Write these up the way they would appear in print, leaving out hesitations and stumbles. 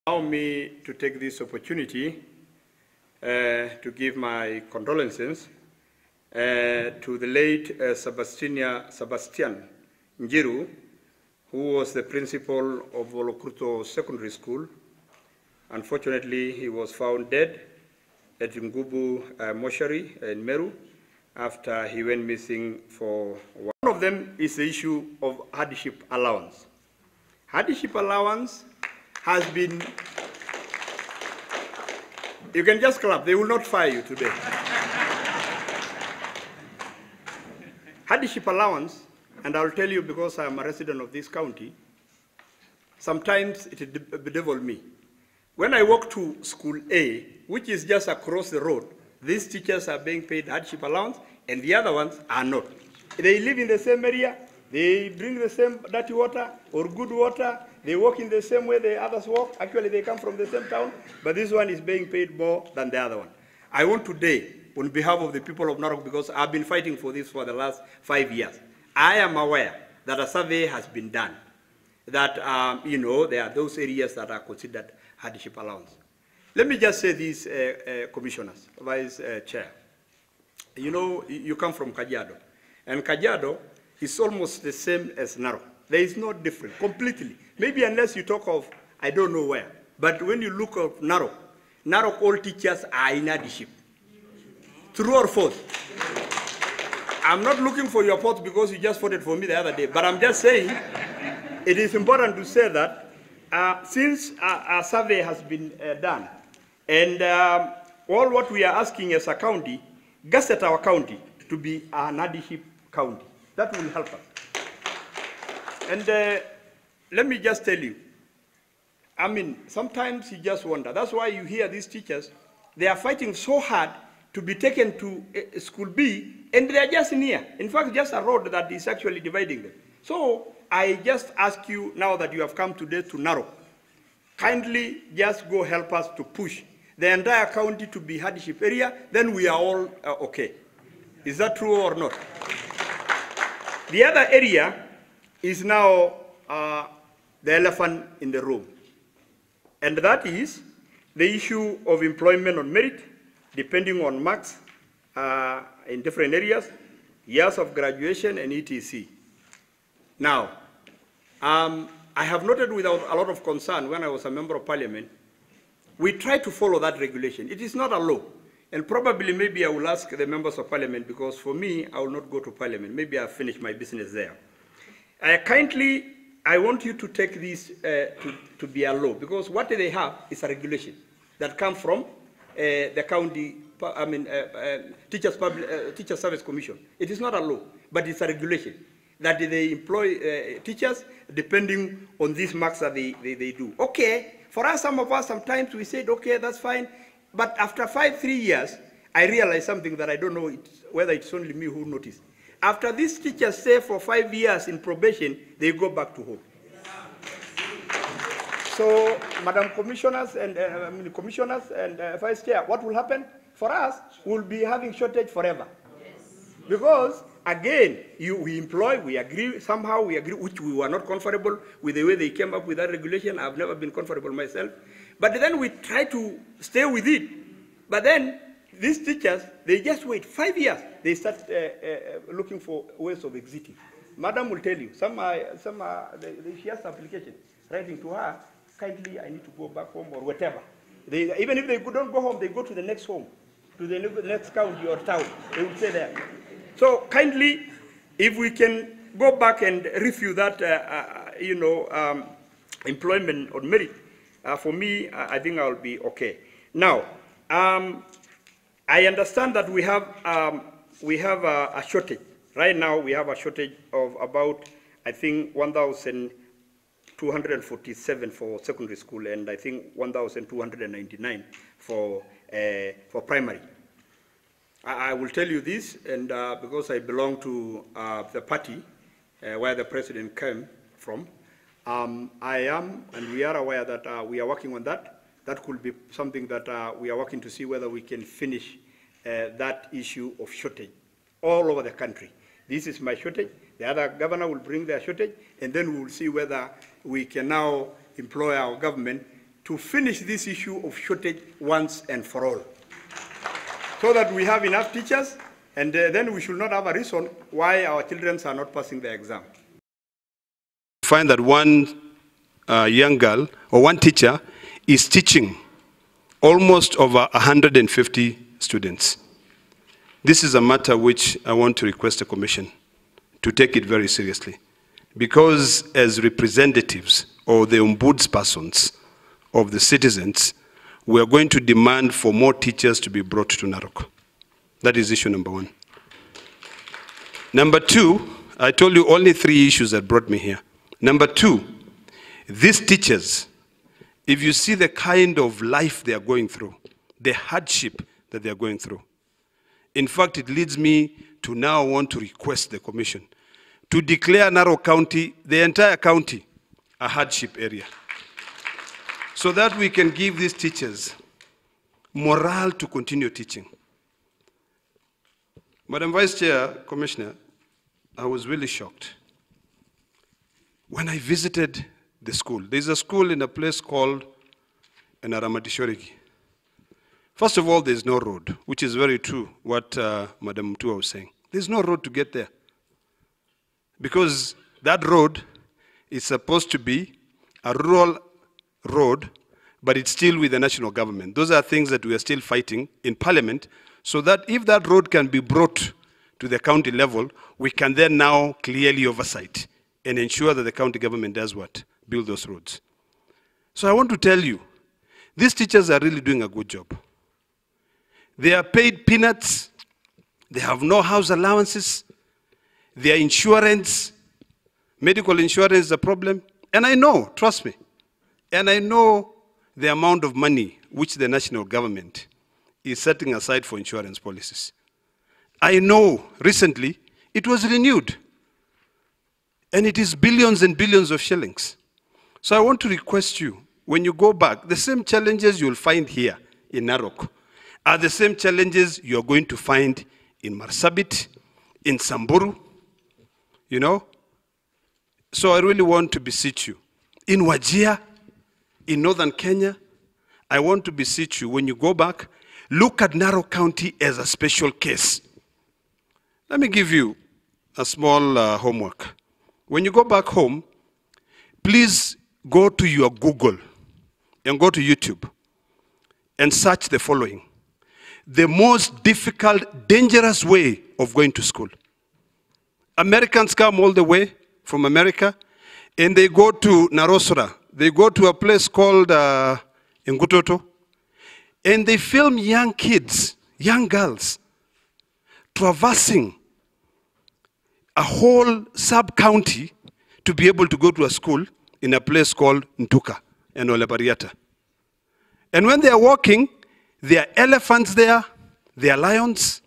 Allow me to take this opportunity to give my condolences to the late Sebastian Njiru, who was the principal of Olokruto Secondary School. Unfortunately, he was found dead at Ngubu mortuary in Meru after he went missing for one. One of them is the issue of hardship allowance. Hardship allowance has been, you can just clap, they will not fire you today. Hardship allowance, and I'll tell you because I'm a resident of this county, sometimes it bedevils me. When I walk to school A, which is just across the road, these teachers are being paid hardship allowance and the other ones are not. They live in the same area, they bring the same dirty water or good water, they walk in the same way the others walk. Actually, they come from the same town, but this one is being paid more than the other one. I want today, on behalf of the people of Narok, because I've been fighting for this for the last 5 years, I am aware that a survey has been done, that there are those areas that are considered hardship allowance. Let me just say this, commissioners, vice chair. You know, you come from Kajiado, and Kajiado is almost the same as Narok. There is no difference, completely. Maybe unless you talk of, I don't know where, but when you look at Narok, all teachers are in hardship. True or false? I'm not looking for your vote because you just voted for me the other day, but I'm just saying it is important to say that since a survey has been done, and all what we are asking as a county, gazette our county to be an hardship county. That will help us. And let me just tell you, I mean, sometimes you just wonder. That's why you hear these teachers, they are fighting so hard to be taken to school B, and they are just near. In fact, just a road that is actually dividing them. So I just ask you, now that you have come today to Narok, kindly just go help us to push the entire county to be hardship area, then we are all okay. Is that true or not? The other area is now the elephant in the room. And that is the issue of employment on merit, depending on marks in different areas, years of graduation, and etc. Now, I have noted without a lot of concern when I was a member of parliament, we try to follow that regulation. It is not a law. And probably maybe I will ask the members of parliament, because for me, I will not go to parliament. Maybe I'll finish my business there. Kindly, I want you to take this to be a law, because what they have is a regulation that comes from the county, Teacher Service Commission. It is not a law, but it's a regulation that they employ teachers depending on these marks that they do. Okay, for us, some of us, sometimes we said, okay, that's fine. But after 3 years, I realized something that I don't know whether it's only me who noticed. After these teachers stay for 5 years in probation, they go back to home. So, Madam Commissioners and Vice Chair, what will happen? For us, we'll be having shortage forever. Yes. Because, again, we employ, we agree, somehow we agree, which we were not comfortable with the way they came up with that regulation. I've never been comfortable myself. But then we try to stay with it. But then, these teachers, they just wait 5 years. They start looking for ways of exiting. Madam will tell you, she has an application, writing to her, kindly, I need to go back home or whatever. Even if they don't go home, they go to the next home, to the next county or town. They will stay there. So kindly, if we can go back and review that, employment on merit, for me, I think I'll be okay. Now, I understand that we have a shortage. Right now, we have a shortage of about, I think, 1,247 for secondary school, and I think 1,299 for primary. I will tell you this, and because I belong to the party where the president came from, I am, and we are aware that we are working on that. That could be something that we are working to see whether we can finish that issue of shortage all over the country. This is my shortage. The other governor will bring their shortage, and then we will see whether we can now employ our government to finish this issue of shortage once and for all, so that we have enough teachers, and then we should not have a reason why our children are not passing the exam. Find that one young girl or one teacher is teaching almost over 150 students. This is a matter which I want to request the Commission to take it very seriously, because as representatives or the ombudspersons of the citizens, we are going to demand for more teachers to be brought to Narok. That is issue number one. Number two, I told you only 3 issues that brought me here. Number two, these teachers, if you see the kind of life they are going through, the hardship that they are going through, in fact, it leads me to now want to request the Commission to declare Narok County, the entire county, a hardship area, so that we can give these teachers morale to continue teaching. Madam Vice Chair, Commissioner, I was really shocked when I visited the school. There's a school in a place called Enaramatishoriki. First of all, there's no road, which is very true, what Madam Mutua was saying. There's no road to get there, because that road is supposed to be a rural road, but it's still with the national government. Those are things that we are still fighting in Parliament, so that if that road can be brought to the county level, we can then now clearly oversight and ensure that the county government does what? Build those roads. So I want to tell you, these teachers are really doing a good job. They are paid peanuts, they have no house allowances, their insurance, medical insurance is a problem. And I know, trust me, and I know the amount of money which the national government is setting aside for insurance policies. I know recently it was renewed, and it is billions and billions of shillings. So I want to request you, when you go back, the same challenges you'll find here in Narok are the same challenges you're going to find in Marsabit, in Samburu, you know. So I really want to beseech you. In Wajir, in northern Kenya, I want to beseech you, when you go back, look at Narok County as a special case. Let me give you a small homework. When you go back home, please go to your Google and go to YouTube and search the following: the most difficult, dangerous way of going to school. Americans come all the way from America, and they go to Narosora. They go to a place called Ngutoto, and they film young kids, young girls, traversing a whole sub-county to be able to go to a school in a place called Ntuka and Olepariata. And when they are walking, there are elephants there, there are lions.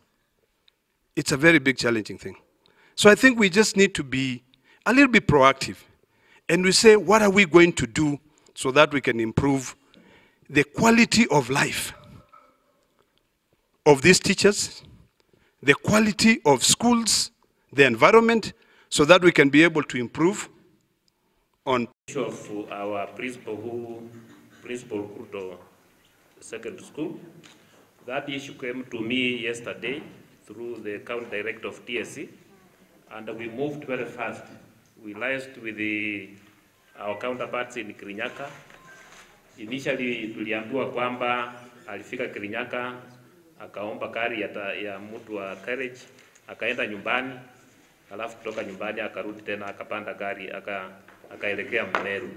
It's a very big, challenging thing. So I think we just need to be a little bit proactive. And we say, what are we going to do so that we can improve the quality of life of these teachers, the quality of schools, the environment, so that we can be able to improve on. Of our principal Kurto Secondary School. That issue came to me yesterday through the county director of TSC, and we moved very fast. We liaised with our counterparts in Kirinyaga. Initially tuliambiwa kwamba alifika Kirinyaga akaomba kari ya mtu wa carriage, akaenda nyumbani, alafu kutoka nyumbani akarudi tena akapanda gari akaelekea Meru.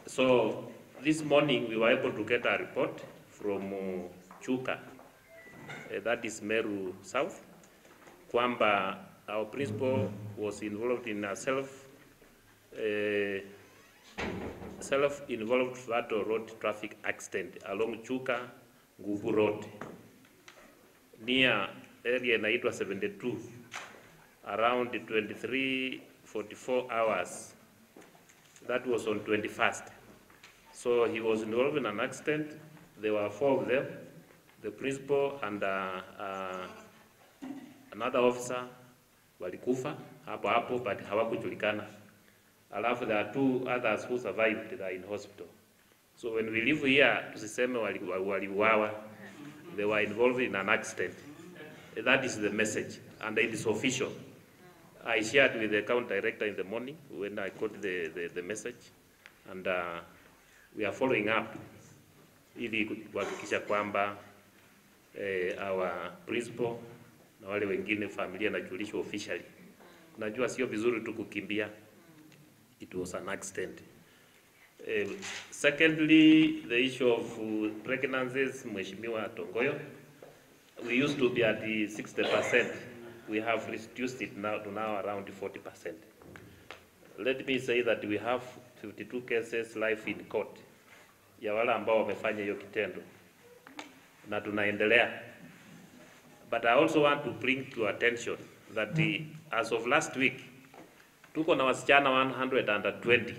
So this morning we were able to get a report from Chuka, that is Meru South, kwamba our principal was involved in a self-involved fatal road traffic accident along Chuka Nguvu Road, near area inaitwa 72, around 23:44 hours. That was on 21st. So he was involved in an accident. There were 4 of them, the principal and another officer walikufa hapo, but hawakujulikana. Alafu there are 2 others who survived, they are in hospital. So when we leave here, tusiseme waliuawa, they were involved in an accident. That is the message, and it is official. I shared with the county director in the morning when I got the message, and we are following up ili kuhakikisha kwamba our principal na wale wengine familia najulishwa officially. Najua sio vizuri tu kukimbia. It was an accident. Secondly, the issue of pregnancies, Mheshimiwa Tongoyo, we used to be at the 60%. We have reduced it now to around 40%. Let me say that we have 52 cases live in court ya wale ambao wamefanya hiyo kitendo na tunaendelea. But I also want to bring to attention that as of last week tuko na wasichana 120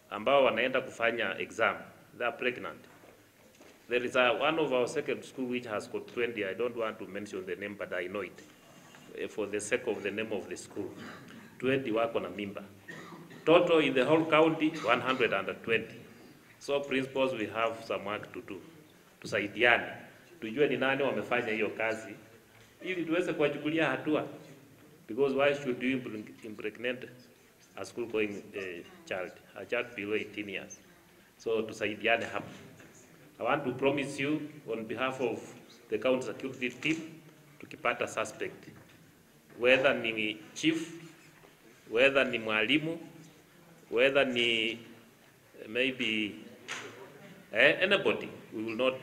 ambao wanaenda kufanya exam. They are pregnant. There is one of our second school which has got 20. I don't want to mention the name, but I know it for the sake of the name of the school. 20 wako na mimba. Total in the whole county 120. So principals, we have some work to do. Tusaidiane. Tujue ni nani wamefanya hiyo kazi ili tuweze kuwachukulia hatua. Because why should you impregnate a school going child, a child below 18 years? So tusaidiane hapo. I want to promise you on behalf of the county security team, tukipata suspect, whether ni chief, whether ni mwalimu, whether ni maybe anybody, we will not,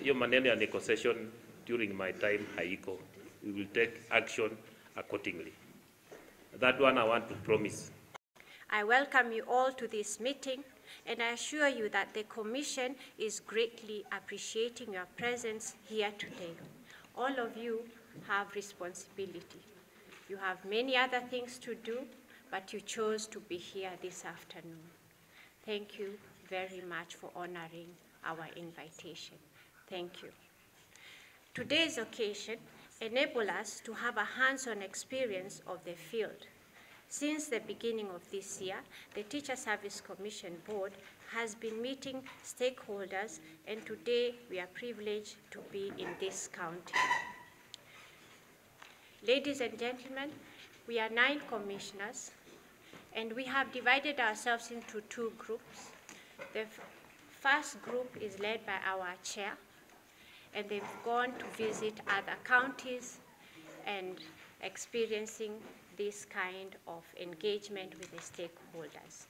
hiyo maneno ya negotiation during my time haiko. We will take action accordingly. That one I want to promise. I welcome you all to this meeting, and I assure you that the Commission is greatly appreciating your presence here today. All of you have responsibility. You have many other things to do, but you chose to be here this afternoon. Thank you very much for honoring our invitation. Thank you. Today's occasion enables us to have a hands-on experience of the field. Since the beginning of this year, the Teacher Service Commission Board has been meeting stakeholders, and today we are privileged to be in this county. Ladies and gentlemen, we are 9 commissioners, and we have divided ourselves into 2 groups. The first group is led by our chair, and they've gone to visit other counties and experiencing this kind of engagement with the stakeholders.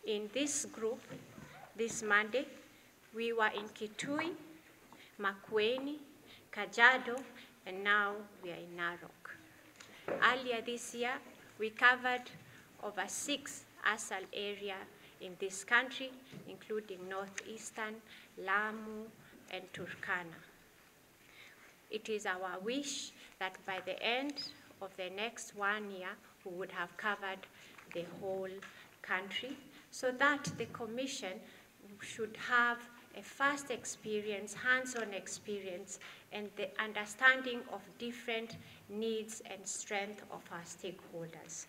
In this group, this Monday, we were in Kitui, Makueni, Kajiado, and now we are in Narok. Earlier this year, we covered over 6 ASAL areas in this country, including Northeastern, Lamu, and Turkana. It is our wish that by the end of the next 1 year, we would have covered the whole country, so that the Commission should have a first experience, hands-on experience, and the understanding of different needs and strength of our stakeholders.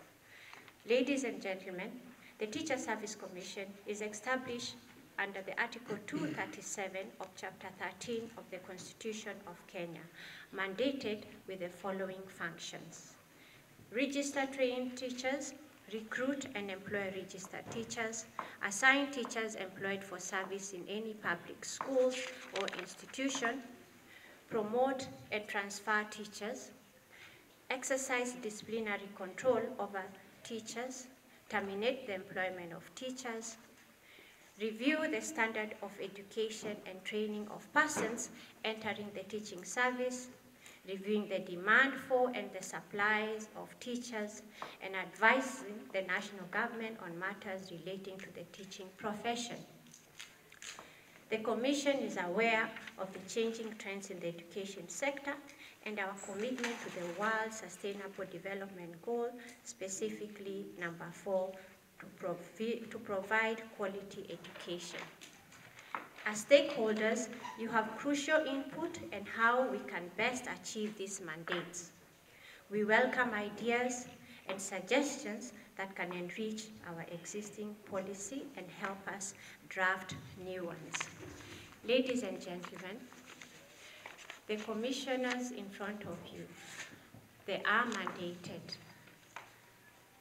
Ladies and gentlemen, the Teacher Service Commission is established under the Article 237 of Chapter 13 of the Constitution of Kenya, mandated with the following functions: register trained teachers, recruit and employ registered teachers, assign teachers employed for service in any public schools or institution, promote and transfer teachers, exercise disciplinary control over teachers, terminate the employment of teachers, review the standard of education and training of persons entering the teaching service, reviewing the demand for and the supplies of teachers, and advising the national government on matters relating to the teaching profession. The Commission is aware of the changing trends in the education sector and our commitment to the World Sustainable Development Goal, specifically number 4, to provide quality education. As stakeholders, you have crucial input in how we can best achieve these mandates. We welcome ideas and suggestions that can enrich our existing policy and help us draft new ones. Ladies and gentlemen, the commissioners in front of you, they are mandated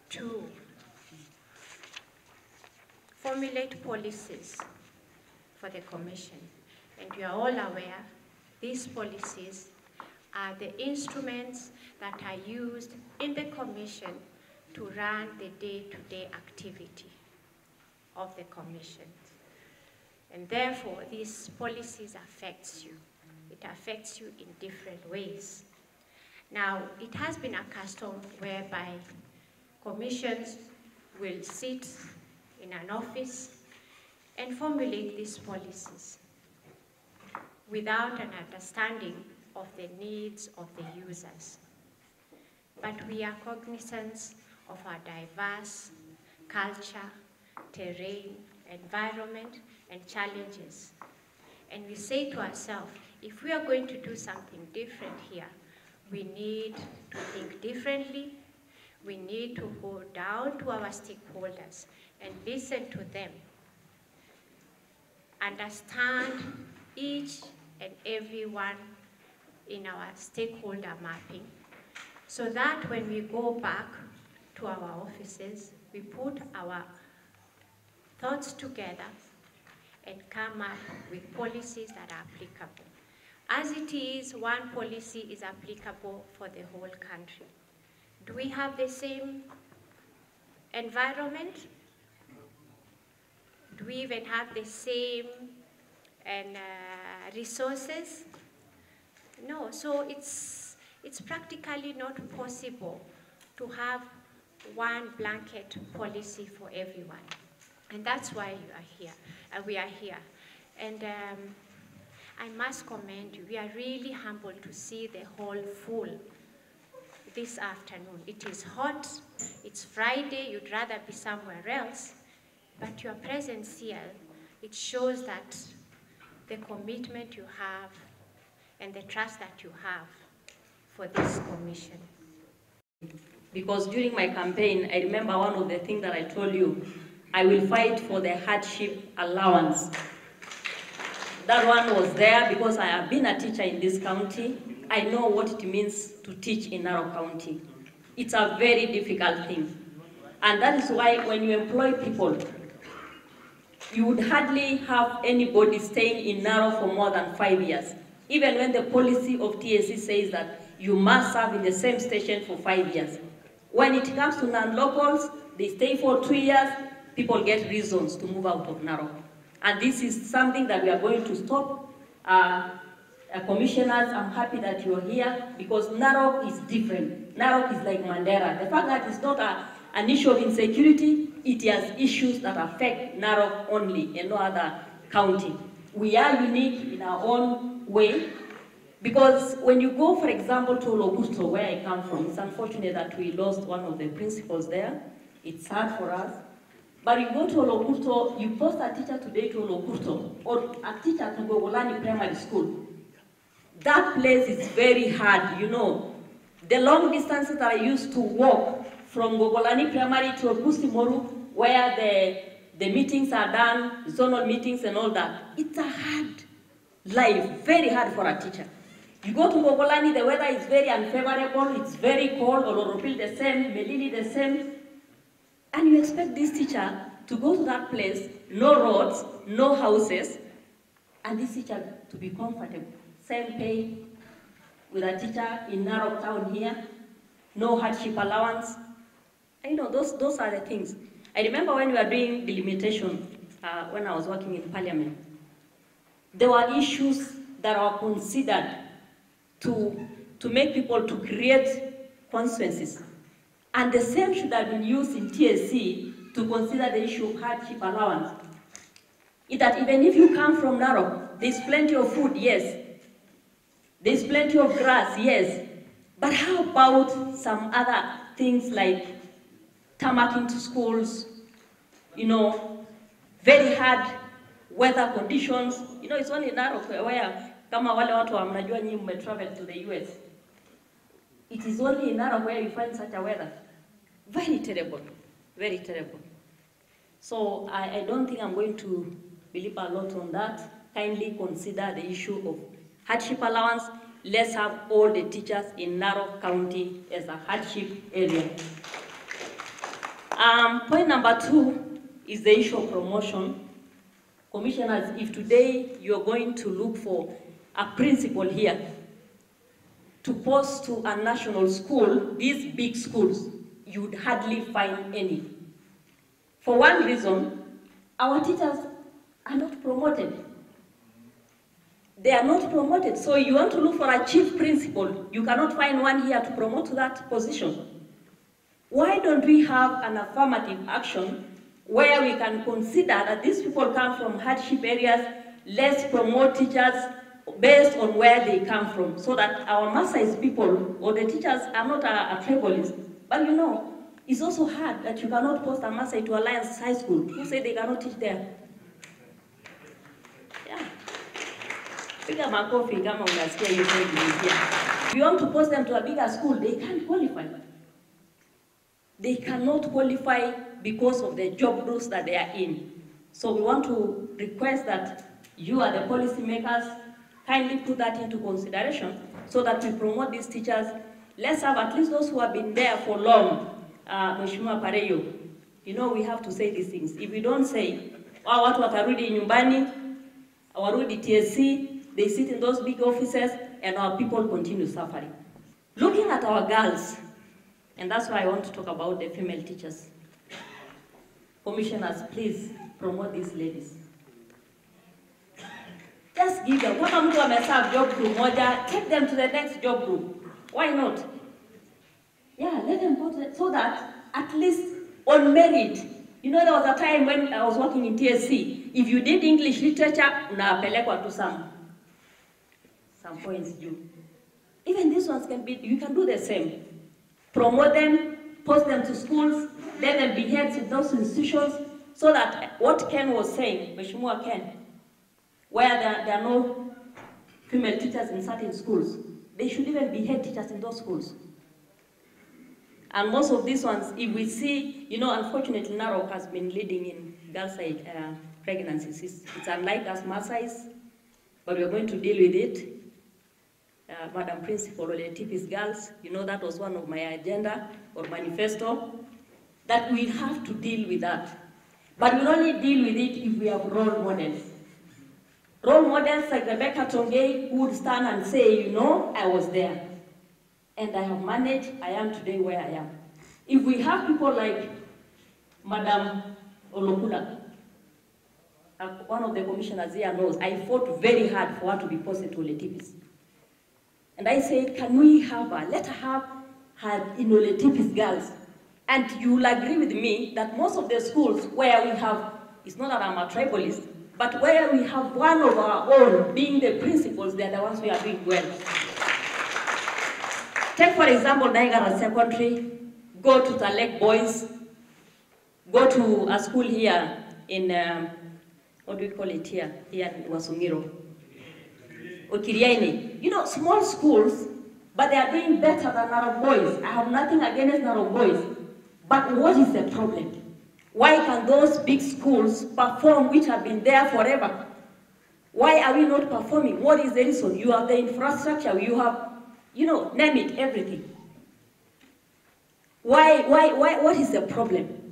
to formulate policies for the commission. And you are all aware, these policies are the instruments that are used in the commission to run the day-to-day activity of the commission. And therefore, these policies affects you. It affects you in different ways. Now, it has been a custom whereby commissions will sit in an office and formulate these policies without an understanding of the needs of the users. But we are cognizant of our diverse culture, terrain, environment, and challenges. And we say to ourselves, if we are going to do something different here, we need to think differently. We need to go down to our stakeholders and listen to them. Understand each and every one in our stakeholder mapping, so that when we go back to our offices, we put our thoughts together and come up with policies that are applicable. As it is, one policy is applicable for the whole country. Do we have the same environment? Do we even have the same resources? No, so it's practically not possible to have one blanket policy for everyone. And that's why you are here, we are here. And I must commend you. We are really humbled to see the hall full this afternoon. It is hot, it's Friday, you'd rather be somewhere else, but your presence here, it shows that the commitment you have and the trust that you have for this commission. Because during my campaign, I remember one of the things that I told you, I will fight for the hardship allowance. That one was there because I have been a teacher in this county. I know what it means to teach in Narok County. It's a very difficult thing. And that is why when you employ people, you would hardly have anybody staying in Narok for more than 5 years. Even when the policy of TSC says that you must serve in the same station for 5 years. When it comes to non-locals, they stay for 2 years, people get reasons to move out of Narok. And this is something that we are going to stop. Commissioners, I'm happy that you're here because Narok is different. Narok is like Mandera. The fact that it's not an issue of insecurity, it has issues that affect Narok only and no other county. We are unique in our own way because when you go, for example, to Logusto, where I come from, it's unfortunate that we lost one of the principals there. It's sad for us. But you go to Logusto, you post a teacher today to Logusto or a teacher to Gogolani Primary School. That place is very hard, you know. The long distances that I used to walk from Gogolani Primary to Okusimoru, where the meetings are done, zonal meetings and all that, it's a hard life, very hard for a teacher. You go to Gogolani, the weather is very unfavorable, it's very cold, Oloropil the same, Melili the same, and you expect this teacher to go to that place, no roads, no houses, and this teacher to be comfortable. Same pay with a teacher in Narok town here, no hardship allowance. And you know, those are the things. I remember when we were doing delimitation, when I was working in Parliament, there were issues that were considered to make people to create constituencies. And the same should have been used in TSC to consider the issue of hardship allowance. That even if you come from Narok, there's plenty of food, yes. There's plenty of grass, yes. But how about some other things like tarmacking to schools, you know, very hard weather conditions. You know, it's only Narok where, kama wale watu wa mnajua nyinyi mmetravel to the US. It is only in Narok where you find such a weather. Very terrible, very terrible. So I don't think I'm going to believe a lot on that. Kindly consider the issue of hardship allowance. Let's have all the teachers in Narok County as a hardship area. Point number 2 is the issue of promotion. Commissioners, if today you're going to look for a principal here to post to a national school, these big schools, you'd hardly find any. For one reason, our teachers are not promoted. They are not promoted. So you want to look for a chief principal, you cannot find one here to promote to that position. Why don't we have an affirmative action where we can consider that these people come from hardship areas, let's promote teachers based on where they come from, so that our Maasai people or the teachers are not a tribalist. But you know, it's also hard that you cannot post a Maasai to Alliance High School. Who say they cannot teach there? Yeah. Piga makofi kama unasikia hiyo here. If you want to post them to a bigger school, they can't qualify. They cannot qualify because of the job rules that they are in. So we want to request that you are the policy makers, kindly put that into consideration so that we promote these teachers. Let's have at least those who have been there for long. Mheshimiwa Pareyo, you know we have to say these things. If we don't say, watu watarudi nyumbani, warudi TSC, they sit in those big offices and our people continue suffering. Looking at our girls, and that's why I want to talk about the female teachers. Commissioners, please promote these ladies. Just give them. Kama mtu ameserve job group moja, take them to the next job group. Why not? Yeah, let them go to it so that at least on merit. You know, there was a time when I was working in TSC. If you did English literature, unapelekwa to some points due. Even these ones can be, you can do the same. Promote them, post them to schools, let them be heads in those institutions, so that what Ken was saying, Mheshimiwa Ken, where there are no female teachers in certain schools, they should even be head teachers in those schools. And most of these ones, if we see, you know, unfortunately, Narok has been leading in girls' side pregnancies. It's unlike us Maasais, but we're going to deal with it. Madam Principal, Oletipis girls, you know that was one of my agenda or manifesto, that we have to deal with that. But we'll only deal with it if we have role models. Role models like Rebecca Tongei, who would stand and say, you know, I was there. And I have managed, I am today where I am. If we have people like Madam Olokula, one of the commissioners here knows, I fought very hard for her to be posted to Oletipis. And I said, can we have her? Let her have her in Oletipis girls. And you will agree with me that most of the schools where we have, it's not that I'm a tribalist, but where we have one of our own being the principals, they're the ones who are doing well. Take for example, Naigara Secondary, go to Talek Boys, go to a school here in, what do we call it here in Wasungiro, Okiriaini. You know, small schools, but they are doing better than Narok Boys. I have nothing against Narok Boys, but what is the problem? Why can those big schools perform which have been there forever? Why are we not performing? What is the reason? You have the infrastructure, you have, you know, name it, everything. What is the problem?